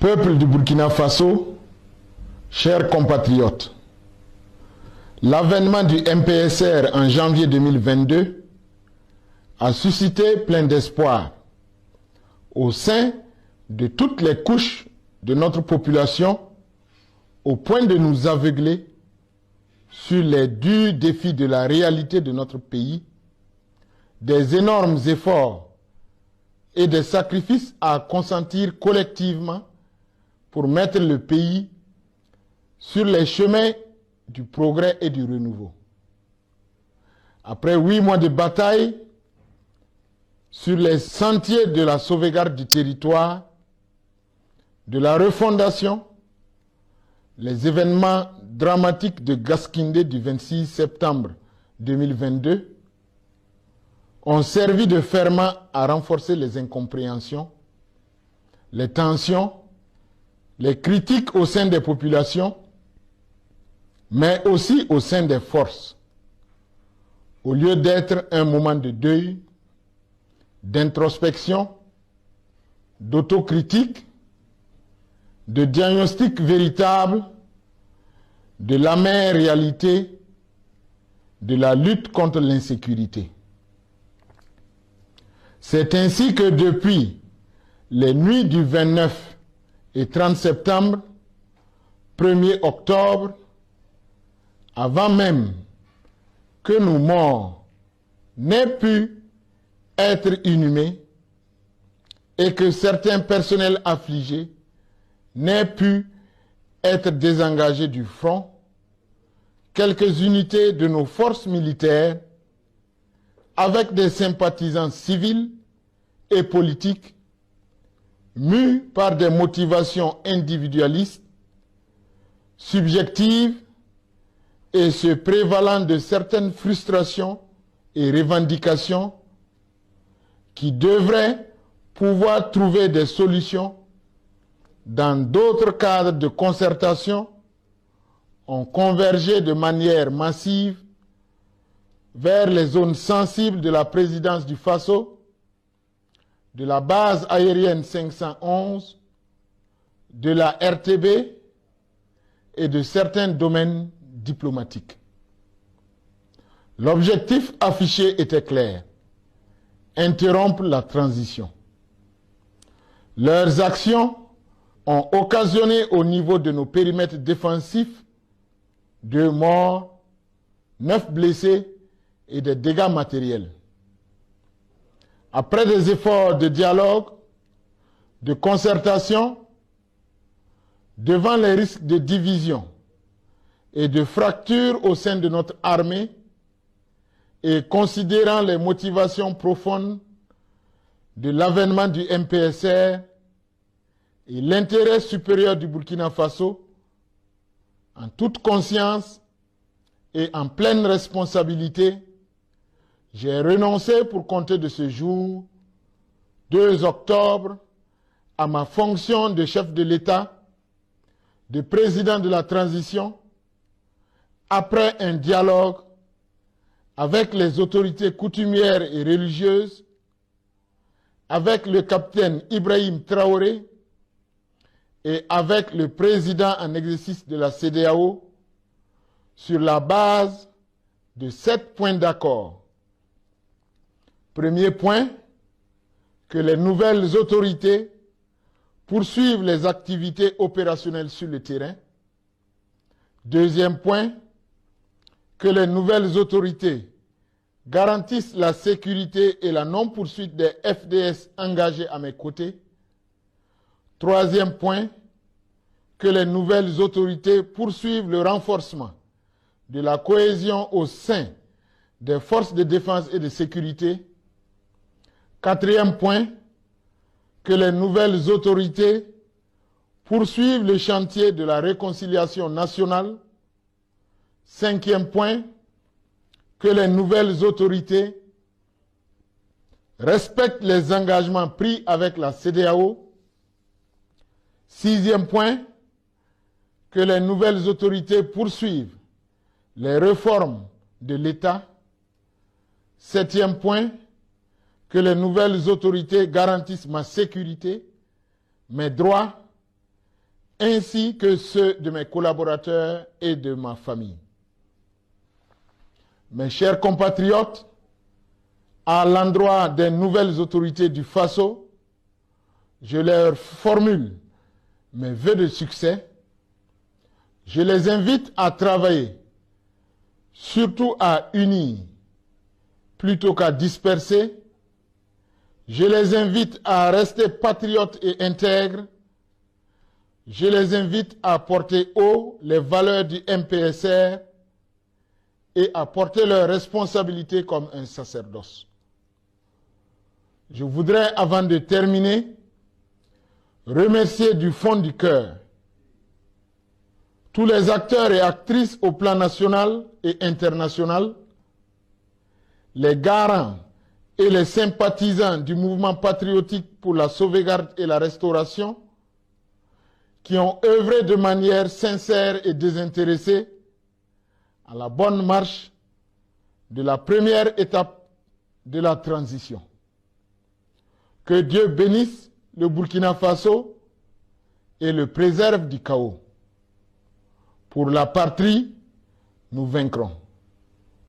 Peuple du Burkina Faso, chers compatriotes, l'avènement du MPSR en janvier 2022 a suscité plein d'espoir au sein de toutes les couches de notre population au point de nous aveugler sur les durs défis de la réalité de notre pays, des énormes efforts et des sacrifices à consentir collectivement pour mettre le pays sur les chemins du progrès et du renouveau. Après 8 mois de bataille sur les sentiers de la sauvegarde du territoire, de la refondation, les événements dramatiques de Gaskindé du 26 septembre 2022 ont servi de ferment à renforcer les incompréhensions, les tensions, les critiques au sein des populations, mais aussi au sein des forces, au lieu d'être un moment de deuil, d'introspection, d'autocritique, de diagnostic véritable de l'amère réalité de la lutte contre l'insécurité. C'est ainsi que depuis les nuits du 29 et 30 septembre, 1er octobre, avant même que nos morts n'aient pu être inhumés et que certains personnels affligés n'aient pu être désengagés du front, quelques unités de nos forces militaires, avec des sympathisants civils et politiques, mus par des motivations individualistes, subjectives et se prévalant de certaines frustrations et revendications qui devraient pouvoir trouver des solutions dans d'autres cadres de concertation, ont convergé de manière massive vers les zones sensibles de la présidence du Faso, de la base aérienne 511, de la RTB et de certains domaines diplomatiques. L'objectif affiché était clair: interrompre la transition. Leurs actions ont occasionné au niveau de nos périmètres défensifs 2 morts, 9 blessés et des dégâts matériels. Après des efforts de dialogue, de concertation, devant les risques de division et de fracture au sein de notre armée, et considérant les motivations profondes de l'avènement du MPSR et l'intérêt supérieur du Burkina Faso, en toute conscience et en pleine responsabilité, j'ai renoncé pour compter de ce jour, 2 octobre, à ma fonction de chef de l'État, de président de la transition, après un dialogue avec les autorités coutumières et religieuses, avec le capitaine Ibrahim Traoré et avec le président en exercice de la CEDEAO, sur la base de 7 points d'accord. Premier point, que les nouvelles autorités poursuivent les activités opérationnelles sur le terrain. Deuxième point, que les nouvelles autorités garantissent la sécurité et la non-poursuite des FDS engagés à mes côtés. Troisième point, que les nouvelles autorités poursuivent le renforcement de la cohésion au sein des forces de défense et de sécurité. Quatrième point, que les nouvelles autorités poursuivent le chantier de la réconciliation nationale. Cinquième point, que les nouvelles autorités respectent les engagements pris avec la CEDEAO. Sixième point, que les nouvelles autorités poursuivent les réformes de l'État. Septième point, que les nouvelles autorités garantissent ma sécurité, mes droits ainsi que ceux de mes collaborateurs et de ma famille. Mes chers compatriotes, à l'endroit des nouvelles autorités du Faso, je leur formule mes vœux de succès. Je les invite à travailler, surtout à unir, plutôt qu'à disperser. Je les invite à rester patriotes et intègres. Je les invite à porter haut les valeurs du MPSR et à porter leurs responsabilités comme un sacerdoce. Je voudrais, avant de terminer, remercier du fond du cœur tous les acteurs et actrices au plan national et international, les garants et les sympathisants du mouvement patriotique pour la sauvegarde et la restauration, qui ont œuvré de manière sincère et désintéressée à la bonne marche de la première étape de la transition. Que Dieu bénisse le Burkina Faso et le préserve du chaos. Pour la patrie, nous vaincrons.